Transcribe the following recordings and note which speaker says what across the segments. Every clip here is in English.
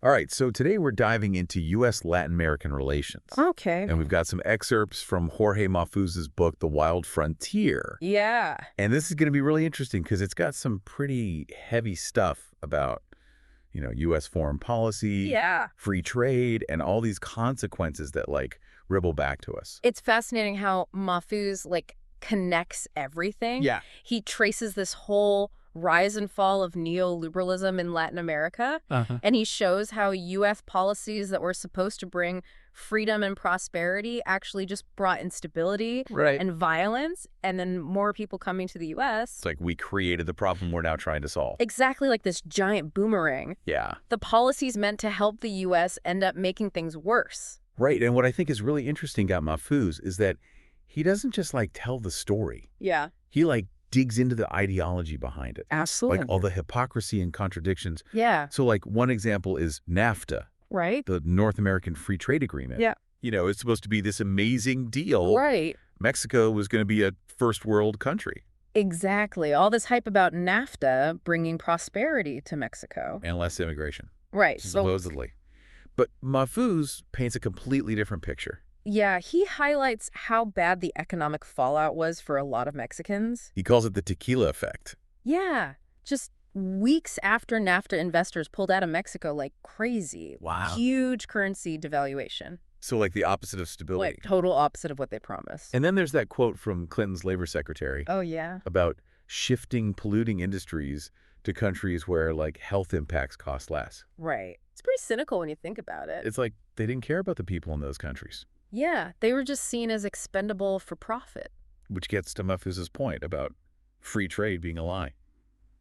Speaker 1: All right, so today we're diving into U.S.-Latin American relations.
Speaker 2: Okay.
Speaker 1: And we've got some excerpts from Jorge Majfud's book, The Wild Frontier.
Speaker 2: Yeah.
Speaker 1: And this is going to be really interesting because it's got some pretty heavy stuff about, U.S. foreign policy,
Speaker 2: Yeah.
Speaker 1: free trade, and all these consequences that, ripple back to us.
Speaker 2: It's fascinating how Mahfouz, connects everything.
Speaker 1: Yeah.
Speaker 2: He traces this whole rise and fall of neoliberalism in Latin America, and he shows how U.S. policies that were supposed to bring freedom and prosperity actually just brought instability and violence, and then more people coming to the U.S.
Speaker 1: It's like we created the problem we're now trying to solve.
Speaker 2: Exactly, like this giant boomerang.
Speaker 1: Yeah.
Speaker 2: The policies meant to help the U.S. end up making things worse.
Speaker 1: Right, and what I think is really interesting about Mahfouz is that he doesn't just, tell the story.
Speaker 2: Yeah.
Speaker 1: He, digs into the ideology behind it.
Speaker 2: Absolutely.
Speaker 1: All the hypocrisy and contradictions.
Speaker 2: Yeah.
Speaker 1: So, one example is NAFTA.
Speaker 2: Right.
Speaker 1: The North American Free Trade Agreement.
Speaker 2: Yeah.
Speaker 1: It's supposed to be this amazing deal.
Speaker 2: Right.
Speaker 1: Mexico was going to be a first world country.
Speaker 2: Exactly. All this hype about NAFTA bringing prosperity to Mexico.
Speaker 1: And less immigration.
Speaker 2: Right.
Speaker 1: Supposedly. But Mahfouz paints a completely different picture.
Speaker 2: Yeah, he highlights how bad the economic fallout was for a lot of Mexicans.
Speaker 1: He calls it the tequila effect.
Speaker 2: Yeah. Just weeks after NAFTA, investors pulled out of Mexico like crazy.
Speaker 1: Wow.
Speaker 2: Huge currency devaluation.
Speaker 1: So the opposite of stability.
Speaker 2: Total opposite of what they promised.
Speaker 1: And then there's that quote from Clinton's labor secretary.
Speaker 2: Oh, yeah.
Speaker 1: About shifting polluting industries to countries where health impacts cost less.
Speaker 2: Right. It's pretty cynical when you think about it.
Speaker 1: It's like they didn't care about the people in those countries.
Speaker 2: Yeah, they were just seen as expendable for profit.
Speaker 1: Which gets to Mahfouz's point about free trade being a lie.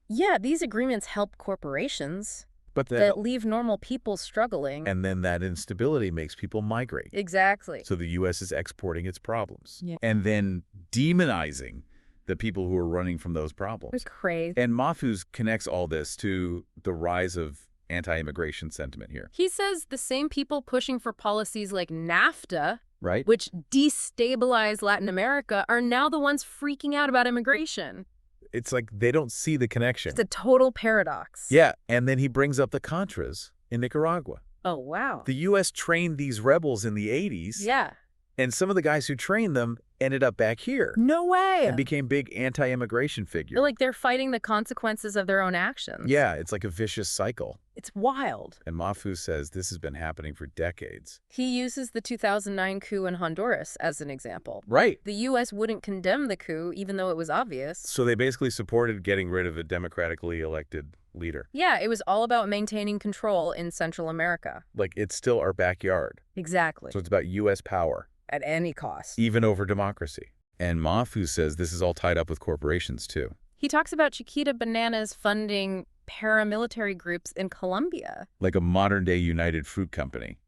Speaker 2: Yeah, these agreements help corporations
Speaker 1: but
Speaker 2: that leave normal people struggling.
Speaker 1: And then that instability makes people migrate.
Speaker 2: Exactly.
Speaker 1: So the U.S. is exporting its problems.
Speaker 2: Yeah.
Speaker 1: And then demonizing the people who are running from those problems.
Speaker 2: It's crazy.
Speaker 1: And Mahfouz connects all this to the rise of anti-immigration sentiment here.
Speaker 2: He says the same people pushing for policies like NAFTA,
Speaker 1: right,
Speaker 2: which destabilize Latin America, are now the ones freaking out about immigration.
Speaker 1: It's like they don't see the connection.
Speaker 2: It's a total paradox.
Speaker 1: Yeah, and then he brings up the Contras in Nicaragua.
Speaker 2: Oh, wow.
Speaker 1: The U.S. trained these rebels in the 80s.
Speaker 2: Yeah.
Speaker 1: And some of the guys who trained them ended up back here.
Speaker 2: No way.
Speaker 1: And became big anti-immigration figures.
Speaker 2: They're fighting the consequences of their own actions.
Speaker 1: Yeah, it's like a vicious cycle.
Speaker 2: It's wild.
Speaker 1: And Mahfouz says this has been happening for decades.
Speaker 2: He uses the 2009 coup in Honduras as an example.
Speaker 1: Right.
Speaker 2: The U.S. wouldn't condemn the coup, even though it was obvious.
Speaker 1: So they basically supported getting rid of a democratically elected leader.
Speaker 2: Yeah, it was all about maintaining control in Central America.
Speaker 1: It's still our backyard.
Speaker 2: Exactly.
Speaker 1: So it's about U.S. power.
Speaker 2: At any cost.
Speaker 1: Even over democracy. And Mahfouz says this is all tied up with corporations, too.
Speaker 2: He talks about Chiquita Bananas funding paramilitary groups in Colombia.
Speaker 1: Like a modern-day United Fruit Company.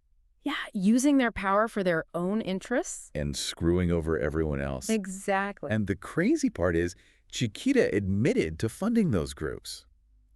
Speaker 2: Yeah, using their power for their own interests.
Speaker 1: And screwing over everyone else.
Speaker 2: Exactly.
Speaker 1: And the crazy part is, Chiquita admitted to funding those groups.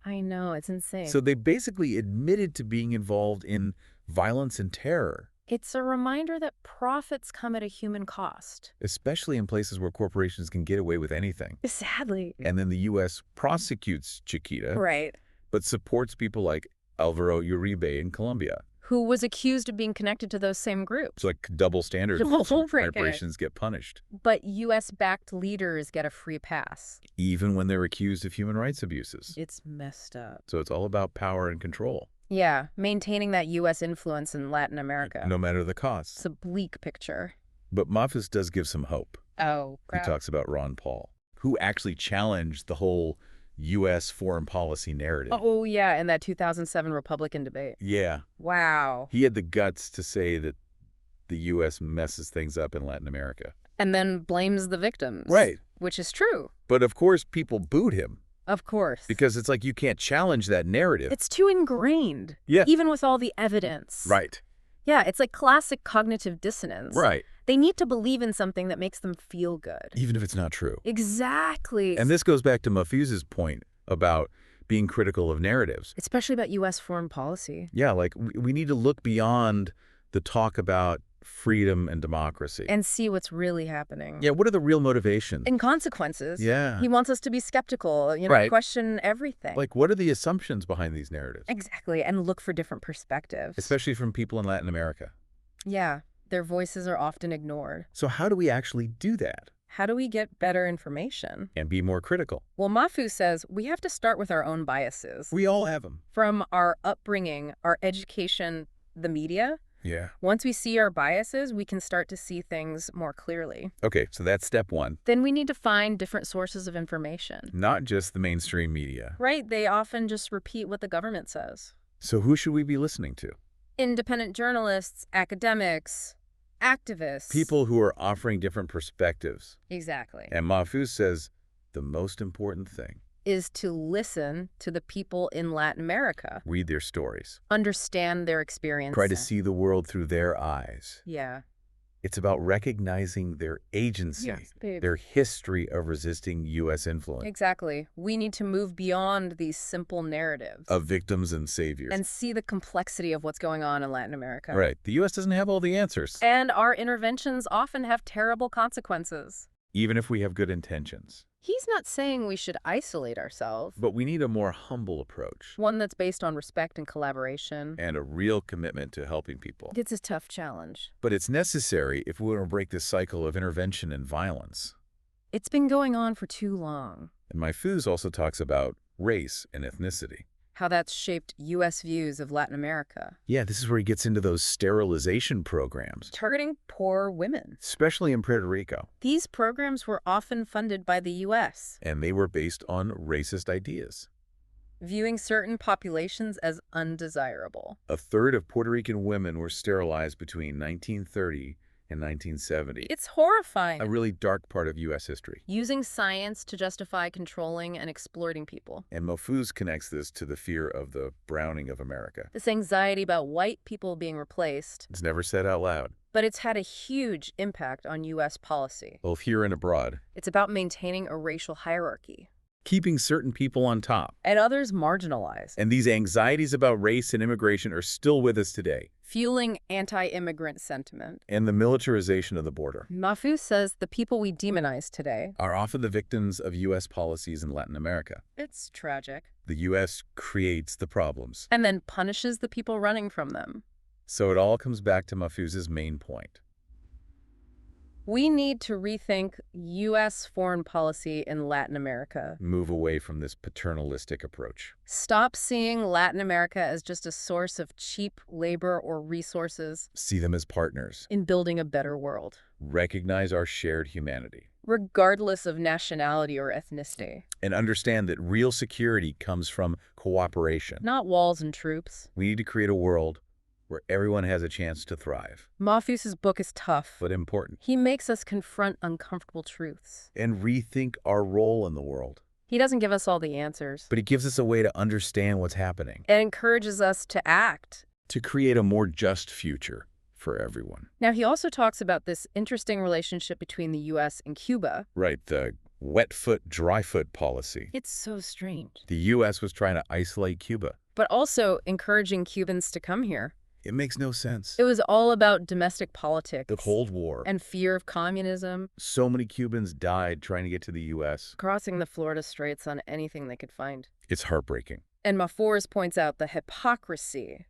Speaker 2: I know, it's insane.
Speaker 1: So they basically admitted to being involved in violence and terror.
Speaker 2: It's a reminder that profits come at a human cost.
Speaker 1: Especially in places where corporations can get away with anything.
Speaker 2: Sadly.
Speaker 1: And then the U.S. prosecutes Chiquita.
Speaker 2: Right.
Speaker 1: But supports people like Alvaro Uribe in Colombia.
Speaker 2: Who was accused of being connected to those same groups.
Speaker 1: It's double standards. Corporations get punished.
Speaker 2: But U.S.-backed leaders get a free pass.
Speaker 1: Even when they're accused of human rights abuses.
Speaker 2: It's messed up.
Speaker 1: So it's all about power and control.
Speaker 2: Yeah, maintaining that U.S. influence in Latin America.
Speaker 1: No matter the cost.
Speaker 2: It's a bleak picture.
Speaker 1: But Mahfouz does give some hope.
Speaker 2: Oh, crap.
Speaker 1: He talks about Ron Paul, who actually challenged the whole U.S. foreign policy narrative.
Speaker 2: Oh, yeah, in that 2007 Republican debate.
Speaker 1: Yeah.
Speaker 2: Wow.
Speaker 1: He had the guts to say that the U.S. messes things up in Latin America.
Speaker 2: And then blames the victims.
Speaker 1: Right.
Speaker 2: Which is true.
Speaker 1: But of course, people booed him.
Speaker 2: Of course.
Speaker 1: Because it's you can't challenge that narrative.
Speaker 2: It's too ingrained.
Speaker 1: Yeah.
Speaker 2: Even with all the evidence.
Speaker 1: Right.
Speaker 2: Yeah, it's like classic cognitive dissonance.
Speaker 1: Right.
Speaker 2: They need to believe in something that makes them feel good.
Speaker 1: Even if it's not true.
Speaker 2: Exactly.
Speaker 1: And this goes back to Mahfouz's point about being critical of narratives.
Speaker 2: Especially about U.S. foreign policy.
Speaker 1: Yeah, we need to look beyond the talk about freedom and democracy.
Speaker 2: And see what's really happening.
Speaker 1: Yeah, what are the real motivations?
Speaker 2: And consequences.
Speaker 1: Yeah.
Speaker 2: He wants us to be skeptical,
Speaker 1: Right.
Speaker 2: question everything.
Speaker 1: Like, what are the assumptions behind these narratives?
Speaker 2: Exactly, and look for different perspectives.
Speaker 1: Especially from people in Latin America.
Speaker 2: Yeah, their voices are often ignored.
Speaker 1: So how do we actually do that?
Speaker 2: How do we get better information?
Speaker 1: And be more critical?
Speaker 2: Well, Majfud says we have to start with our own biases.
Speaker 1: We all have them.
Speaker 2: From our upbringing, our education, the media.
Speaker 1: Yeah.
Speaker 2: Once we see our biases, we can start to see things more clearly.
Speaker 1: Okay, so that's step one.
Speaker 2: Then we need to find different sources of information.
Speaker 1: Not just the mainstream media.
Speaker 2: Right, they often just repeat what the government says.
Speaker 1: So who should we be listening to?
Speaker 2: Independent journalists, academics, activists.
Speaker 1: People who are offering different perspectives.
Speaker 2: Exactly.
Speaker 1: And Majfud says the most important thing
Speaker 2: is to listen to the people in Latin America.
Speaker 1: Read their stories.
Speaker 2: Understand their experience.
Speaker 1: Try to see the world through their eyes.
Speaker 2: Yeah.
Speaker 1: It's about recognizing their agency, their history of resisting U.S. influence.
Speaker 2: Exactly. We need to move beyond these simple narratives.
Speaker 1: Of victims and saviors.
Speaker 2: And see the complexity of what's going on in Latin America.
Speaker 1: Right. The U.S. doesn't have all the answers.
Speaker 2: And our interventions often have terrible consequences.
Speaker 1: Even if we have good intentions.
Speaker 2: He's not saying we should isolate ourselves.
Speaker 1: But we need a more humble approach.
Speaker 2: One that's based on respect and collaboration.
Speaker 1: And a real commitment to helping people.
Speaker 2: It's a tough challenge.
Speaker 1: But it's necessary if we want to break this cycle of intervention and violence.
Speaker 2: It's been going on for too long.
Speaker 1: And Majfud also talks about race and ethnicity.
Speaker 2: How that's shaped U.S. views of Latin America.
Speaker 1: Yeah, this is where he gets into those sterilization programs.
Speaker 2: Targeting poor women.
Speaker 1: Especially in Puerto Rico.
Speaker 2: These programs were often funded by the U.S.
Speaker 1: And they were based on racist ideas.
Speaker 2: Viewing certain populations as undesirable.
Speaker 1: A third of Puerto Rican women were sterilized between 1930 and 1970.
Speaker 2: It's horrifying.
Speaker 1: A really dark part of U.S. history.
Speaker 2: Using science to justify controlling and exploiting people.
Speaker 1: And Majfud connects this to the fear of the browning of America.
Speaker 2: This anxiety about white people being replaced.
Speaker 1: It's never said out loud.
Speaker 2: But it's had a huge impact on U.S. policy.
Speaker 1: Both here and abroad.
Speaker 2: It's about maintaining a racial hierarchy.
Speaker 1: Keeping certain people on top.
Speaker 2: And others marginalized.
Speaker 1: And these anxieties about race and immigration are still with us today.
Speaker 2: Fueling anti-immigrant sentiment.
Speaker 1: And the militarization of the border.
Speaker 2: Majfud says the people we demonize today
Speaker 1: are often the victims of U.S. policies in Latin America.
Speaker 2: It's tragic.
Speaker 1: The U.S. creates the problems.
Speaker 2: And then punishes the people running from them.
Speaker 1: So it all comes back to Mahfouz's main point.
Speaker 2: We need to rethink U.S. foreign policy in Latin America.
Speaker 1: Move away from this paternalistic approach.
Speaker 2: Stop seeing Latin America as just a source of cheap labor or resources.
Speaker 1: See them as partners.
Speaker 2: In building a better world.
Speaker 1: Recognize our shared humanity.
Speaker 2: Regardless of nationality or ethnicity.
Speaker 1: And understand that real security comes from cooperation.
Speaker 2: Not walls and troops.
Speaker 1: We need to create a world where everyone has a chance to thrive.
Speaker 2: Majfud's book is tough.
Speaker 1: But important.
Speaker 2: He makes us confront uncomfortable truths.
Speaker 1: And rethink our role in the world.
Speaker 2: He doesn't give us all the answers.
Speaker 1: But he gives us a way to understand what's happening.
Speaker 2: And encourages us to act.
Speaker 1: To create a more just future for everyone.
Speaker 2: Now, he also talks about this interesting relationship between the U.S. and Cuba.
Speaker 1: Right, the wet foot, dry foot policy.
Speaker 2: It's so strange.
Speaker 1: The U.S. was trying to isolate Cuba.
Speaker 2: But also encouraging Cubans to come here.
Speaker 1: It makes no sense.
Speaker 2: It was all about domestic politics.
Speaker 1: The Cold War.
Speaker 2: And fear of communism.
Speaker 1: So many Cubans died trying to get to the U.S.
Speaker 2: Crossing the Florida Straits on anything they could find.
Speaker 1: It's heartbreaking.
Speaker 2: And Majfud points out the hypocrisy.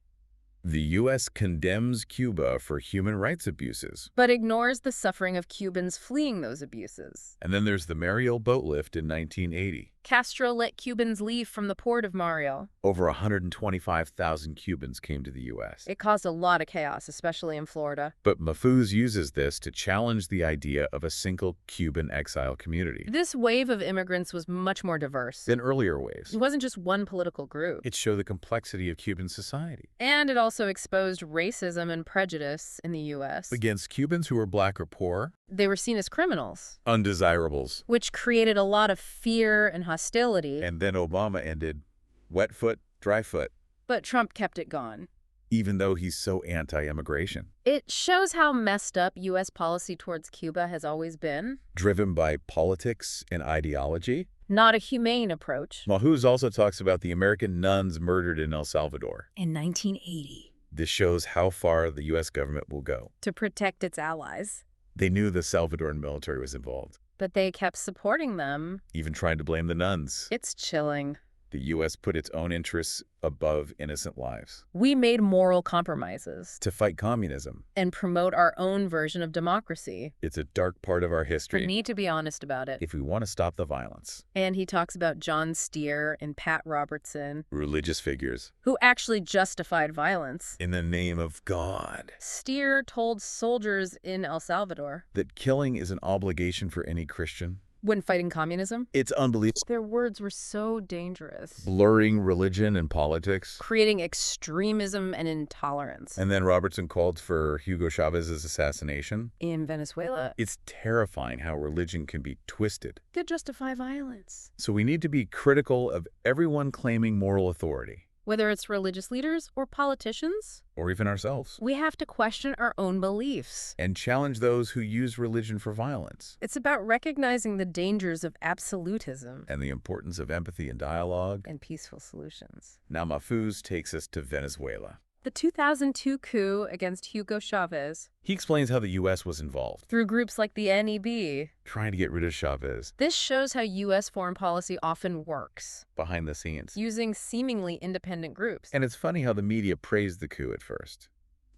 Speaker 1: The U.S. condemns Cuba for human rights abuses.
Speaker 2: But ignores the suffering of Cubans fleeing those abuses.
Speaker 1: And then there's the Mariel boat lift in 1980.
Speaker 2: Castro let Cubans leave from the port of Mariel.
Speaker 1: Over 125,000 Cubans came to the U.S.
Speaker 2: It caused a lot of chaos, especially in Florida.
Speaker 1: But Mahfouz uses this to challenge the idea of a single Cuban exile community.
Speaker 2: This wave of immigrants was much more diverse
Speaker 1: than earlier waves.
Speaker 2: It wasn't just one political group.
Speaker 1: It showed the complexity of Cuban society.
Speaker 2: And it also exposed racism and prejudice in the U.S.
Speaker 1: Against Cubans who were black or poor.
Speaker 2: They were seen as criminals.
Speaker 1: Undesirables.
Speaker 2: Which created a lot of fear and hostility.
Speaker 1: And then Obama ended wet foot, dry foot.
Speaker 2: But Trump kept it gone.
Speaker 1: Even though he's so anti-immigration.
Speaker 2: It shows how messed up U.S. policy towards Cuba has always been.
Speaker 1: Driven by politics and ideology.
Speaker 2: Not a humane approach.
Speaker 1: Mahfouz also talks about the American nuns murdered in El Salvador.
Speaker 2: In 1980.
Speaker 1: This shows how far the U.S. government will go.
Speaker 2: to protect its allies.
Speaker 1: They knew the Salvadoran military was involved,
Speaker 2: But they kept supporting them.
Speaker 1: even trying to blame the nuns.
Speaker 2: It's chilling.
Speaker 1: The U.S. put its own interests above innocent lives.
Speaker 2: We made moral compromises
Speaker 1: To fight communism.
Speaker 2: and promote our own version of democracy.
Speaker 1: It's a dark part of our
Speaker 2: We
Speaker 1: history
Speaker 2: need to be honest about it.
Speaker 1: if we want to stop the violence.
Speaker 2: And he talks about John Steer and Pat Robertson,
Speaker 1: Religious figures.
Speaker 2: who actually justified violence.
Speaker 1: In the name of God.
Speaker 2: Steer told soldiers in El Salvador,
Speaker 1: That killing is an obligation for any Christian.
Speaker 2: when fighting communism,
Speaker 1: It's unbelievable.
Speaker 2: their words were so dangerous,
Speaker 1: Blurring religion and politics.
Speaker 2: creating extremism and intolerance.
Speaker 1: And then Robertson called for Hugo Chavez's assassination.
Speaker 2: In Venezuela,
Speaker 1: It's terrifying how religion can be twisted.
Speaker 2: to justify violence.
Speaker 1: So we need to be critical of everyone claiming moral authority,
Speaker 2: Whether it's religious leaders or politicians,
Speaker 1: or even ourselves,
Speaker 2: we have to question our own beliefs.
Speaker 1: and challenge those who use religion for violence,
Speaker 2: It's about recognizing the dangers of absolutism
Speaker 1: and the importance of empathy and dialogue.
Speaker 2: and peaceful solutions.
Speaker 1: Now Mahfouz takes us to Venezuela.
Speaker 2: The 2002 coup against Hugo Chavez,
Speaker 1: He explains how the U.S. was involved,
Speaker 2: through groups like the NEB.
Speaker 1: trying to get rid of Chavez
Speaker 2: This shows how U.S. foreign policy often works,
Speaker 1: behind the scenes.
Speaker 2: using seemingly independent groups.
Speaker 1: And it's funny how the media praised the coup at first.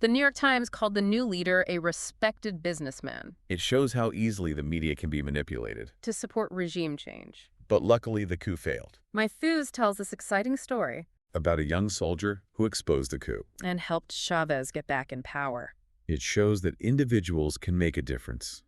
Speaker 2: The New York Times called the new leader a respected businessman
Speaker 1: It shows how easily the media can be manipulated.
Speaker 2: to support regime change.
Speaker 1: But luckily, the coup failed.
Speaker 2: Mahfouz tells this exciting story
Speaker 1: About a young soldier who exposed the coup.
Speaker 2: and helped Chavez get back in power.
Speaker 1: It shows that individuals can make a difference.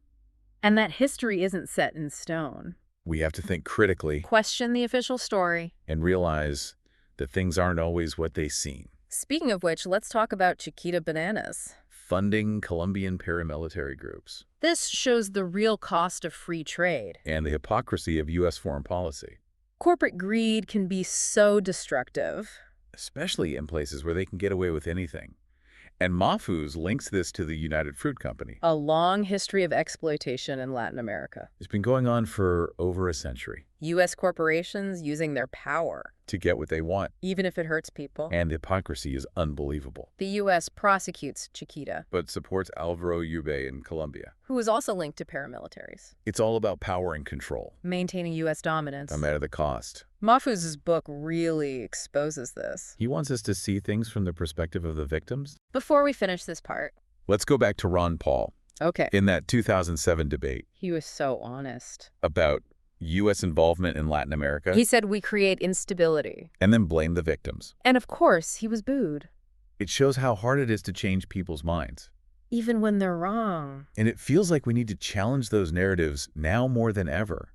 Speaker 2: And that history isn't set in stone.
Speaker 1: We have to think critically
Speaker 2: Question the official story.
Speaker 1: and realize that things aren't always what they seem.
Speaker 2: Speaking of which, let's talk about Chiquita Bananas.
Speaker 1: Funding Colombian paramilitary groups.
Speaker 2: This shows the real cost of free trade.
Speaker 1: And the hypocrisy of U.S. foreign policy.
Speaker 2: Corporate greed can be so destructive.
Speaker 1: Especially in places where they can get away with anything. And Mahfouz links this to the United Fruit Company.
Speaker 2: A long history of exploitation in Latin America.
Speaker 1: It's been going on for over a century.
Speaker 2: U.S. corporations using their power,
Speaker 1: To get what they want.
Speaker 2: even if it hurts people.
Speaker 1: And the hypocrisy is unbelievable.
Speaker 2: The U.S. prosecutes Chiquita,
Speaker 1: But supports Alvaro Uribe in Colombia.
Speaker 2: who is also linked to paramilitaries,
Speaker 1: It's all about power and control,
Speaker 2: maintaining U.S. dominance.
Speaker 1: no matter the cost.
Speaker 2: Mahfouz's book really exposes this.
Speaker 1: He wants us to see things from the perspective of the victims.
Speaker 2: Before we finish this part,
Speaker 1: Let's go back to Ron Paul
Speaker 2: okay,
Speaker 1: in that 2007 debate
Speaker 2: he was so honest.
Speaker 1: about U.S. involvement in Latin America,
Speaker 2: He said we create instability.
Speaker 1: and then blame the victims.
Speaker 2: And of course, he was booed.
Speaker 1: It shows how hard it is to change people's minds.
Speaker 2: Even when they're wrong.
Speaker 1: And it feels like we need to challenge those narratives now more than ever.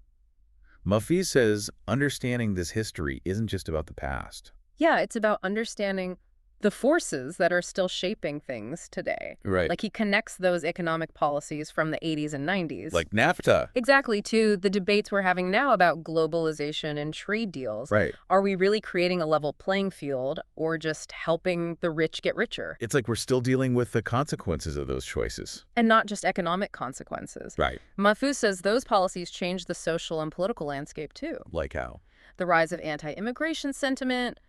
Speaker 1: Mahfouz says understanding this history isn't just about the past.
Speaker 2: Yeah, it's about understanding the forces that are still shaping things today.
Speaker 1: Right.
Speaker 2: Like he connects those economic policies from the 80s and 90s.
Speaker 1: Like NAFTA.
Speaker 2: Exactly, to the debates we're having now about globalization and trade deals.
Speaker 1: Right.
Speaker 2: Are we really creating a level playing field or just helping the rich get richer?
Speaker 1: It's like we're still dealing with the consequences of those choices.
Speaker 2: And not just economic consequences.
Speaker 1: Right.
Speaker 2: Mahfouz says those policies change the social and political landscape too.
Speaker 1: Like how?
Speaker 2: The rise of anti-immigration sentiment,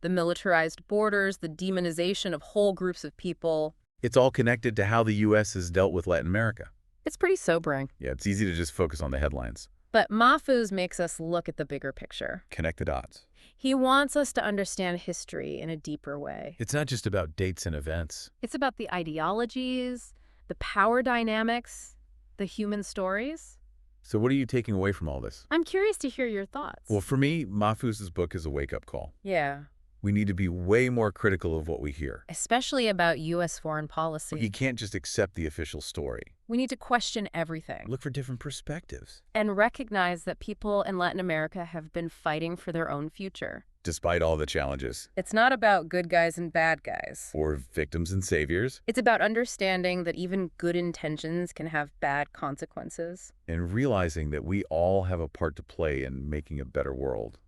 Speaker 2: the militarized borders, the demonization of whole groups of people.
Speaker 1: It's all connected to how the U.S. has dealt with Latin America.
Speaker 2: It's pretty sobering.
Speaker 1: Yeah, it's easy to just focus on the headlines.
Speaker 2: But Mahfouz makes us look at the bigger picture.
Speaker 1: Connect the dots.
Speaker 2: He wants us to understand history in a deeper way.
Speaker 1: It's not just about dates and events.
Speaker 2: It's about the ideologies, the power dynamics, the human stories.
Speaker 1: So what are you taking away from all this?
Speaker 2: I'm curious to hear your thoughts.
Speaker 1: Well, for me, Mahfouz's book is a wake-up call.
Speaker 2: Yeah.
Speaker 1: We need to be way more critical of what we hear.
Speaker 2: Especially about U.S. foreign policy.
Speaker 1: You can't just accept the official story.
Speaker 2: We need to question everything.
Speaker 1: Look for different perspectives.
Speaker 2: And recognize that people in Latin America have been fighting for their own future.
Speaker 1: Despite all the challenges.
Speaker 2: It's not about good guys and bad guys.
Speaker 1: Or victims and saviors.
Speaker 2: It's about understanding that even good intentions can have bad consequences.
Speaker 1: And realizing that we all have a part to play in making a better world.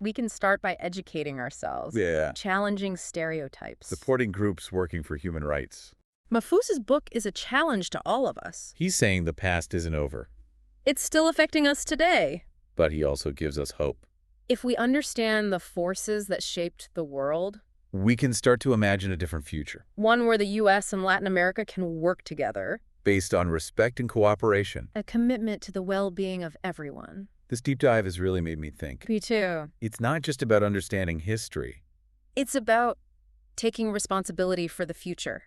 Speaker 2: We can start by educating ourselves.
Speaker 1: Yeah.
Speaker 2: Challenging stereotypes.
Speaker 1: Supporting groups working for human rights.
Speaker 2: Mahfouz's book is a challenge to all of us.
Speaker 1: He's saying the past isn't over.
Speaker 2: It's still affecting us today.
Speaker 1: But he also gives us hope.
Speaker 2: If we understand the forces that shaped the world,
Speaker 1: we can start to imagine a different future.
Speaker 2: One where the U.S. and Latin America can work together.
Speaker 1: Based on respect and cooperation.
Speaker 2: A commitment to the well-being of everyone.
Speaker 1: This deep dive has really made me think.
Speaker 2: Me too.
Speaker 1: It's not just about understanding history.
Speaker 2: It's about taking responsibility for the future.